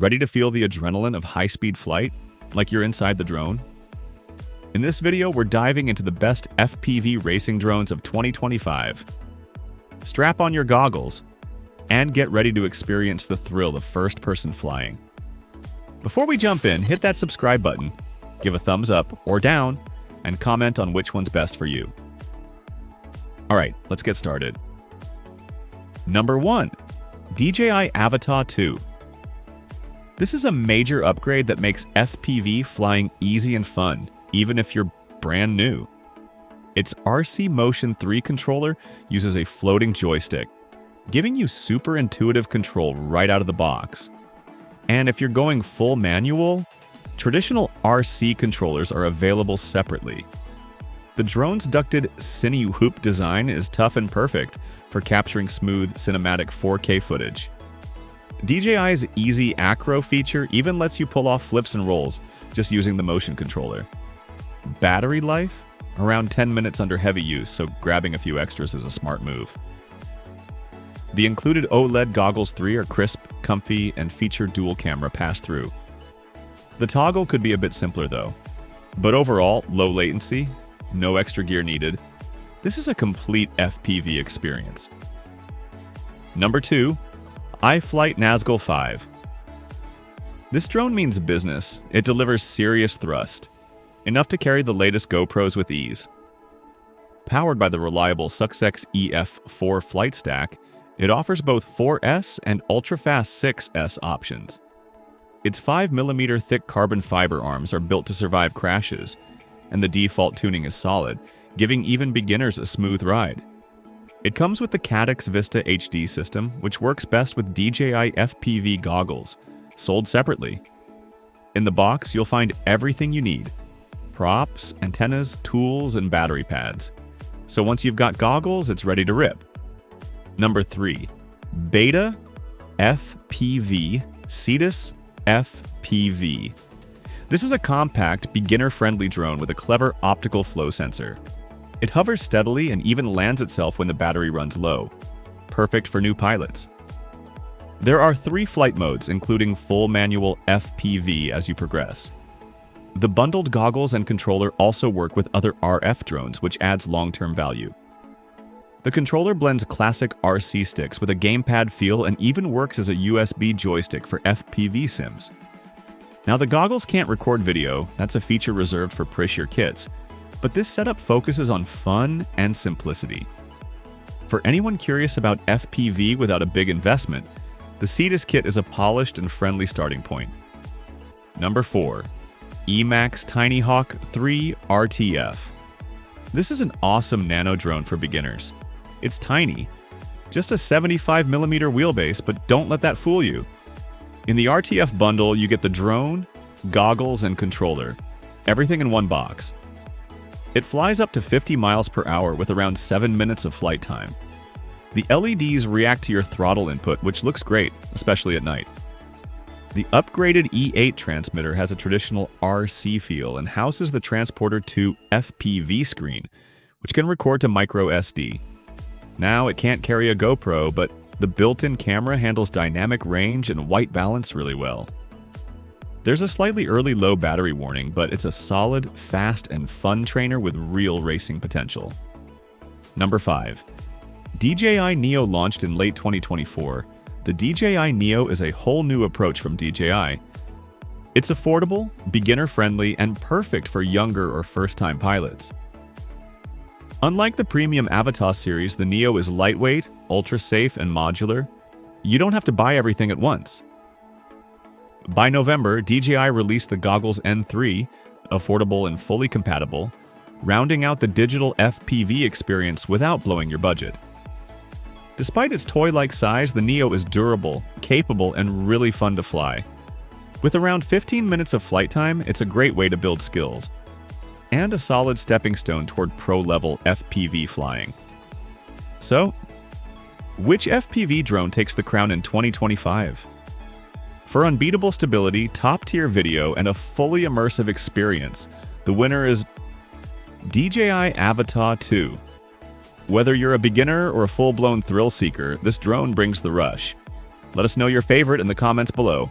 Ready to feel the adrenaline of high-speed flight, like you're inside the drone? In this video, we're diving into the best FPV racing drones of 2025. Strap on your goggles and get ready to experience the thrill of first-person flying. Before we jump in, hit that subscribe button, give a thumbs up or down, and comment on which one's best for you. Alright, let's get started. Number 1. DJI Avata 2. This is a major upgrade that makes FPV flying easy and fun, even if you're brand new. Its RC Motion 3 controller uses a floating joystick, giving you super intuitive control right out of the box. And if you're going full manual, traditional RC controllers are available separately. The drone's ducted Cine hoop design is tough and perfect for capturing smooth cinematic 4K footage. DJI's Easy Acro feature even lets you pull off flips and rolls just using the motion controller. Battery life? Around 10 minutes under heavy use, so grabbing a few extras is a smart move. The included OLED goggles 3 are crisp, comfy, and feature dual camera pass-through. The toggle could be a bit simpler though, but overall, low latency, no extra gear needed. This is a complete FPV experience. Number 2. iFlight Nazgul 5. This drone means business. It delivers serious thrust, enough to carry the latest GoPros with ease. Powered by the reliable Success EF4 flight stack, it offers both 4S and ultra-fast 6S options. Its 5mm thick carbon fiber arms are built to survive crashes, and the default tuning is solid, giving even beginners a smooth ride. It comes with the Caddx Vista HD system, which works best with DJI FPV goggles, sold separately. In the box, you'll find everything you need: props, antennas, tools, and battery pads. So once you've got goggles, it's ready to rip. Number 3. BetaFPV Cetus FPV. This is a compact, beginner-friendly drone with a clever optical flow sensor. It hovers steadily and even lands itself when the battery runs low. Perfect for new pilots. There are 3 flight modes, including full manual FPV as you progress. The bundled goggles and controller also work with other RF drones, which adds long-term value. The controller blends classic RC sticks with a gamepad feel and even works as a USB joystick for FPV sims. Now, the goggles can't record video, that's a feature reserved for pricier kits, but this setup focuses on fun and simplicity. For anyone curious about FPV without a big investment, the Cetus kit is a polished and friendly starting point. Number 4. EMAX TinyHawk 3 RTF. This is an awesome nano drone for beginners. It's tiny, just a 75mm wheelbase, but don't let that fool you. In the RTF bundle, you get the drone, goggles, and controller, everything in one box. It flies up to 50 miles per hour with around 7 minutes of flight time. The LEDs react to your throttle input, which looks great, especially at night. The upgraded E8 transmitter has a traditional RC feel and houses the Transporter 2 FPV screen, which can record to micro SD. Now, it can't carry a GoPro, but the built-in camera handles dynamic range and white balance really well. There's a slightly early low battery warning, but it's a solid, fast, and fun trainer with real racing potential. Number 5. DJI Neo launched in late 2024. The DJI Neo is a whole new approach from DJI. It's affordable, beginner-friendly, and perfect for younger or first-time pilots. Unlike the premium Avata series, the Neo is lightweight, ultra-safe, and modular. You don't have to buy everything at once. By November, DJI released the Goggles N3, affordable and fully compatible, rounding out the digital FPV experience without blowing your budget. Despite its toy-like size, the Neo is durable, capable, and really fun to fly. With around 15 minutes of flight time, it's a great way to build skills, and a solid stepping stone toward pro-level FPV flying. So, which FPV drone takes the crown in 2025? For unbeatable stability, top-tier video, and a fully immersive experience, the winner is DJI Avata 2. Whether you're a beginner or a full-blown thrill seeker, this drone brings the rush. Let us know your favorite in the comments below.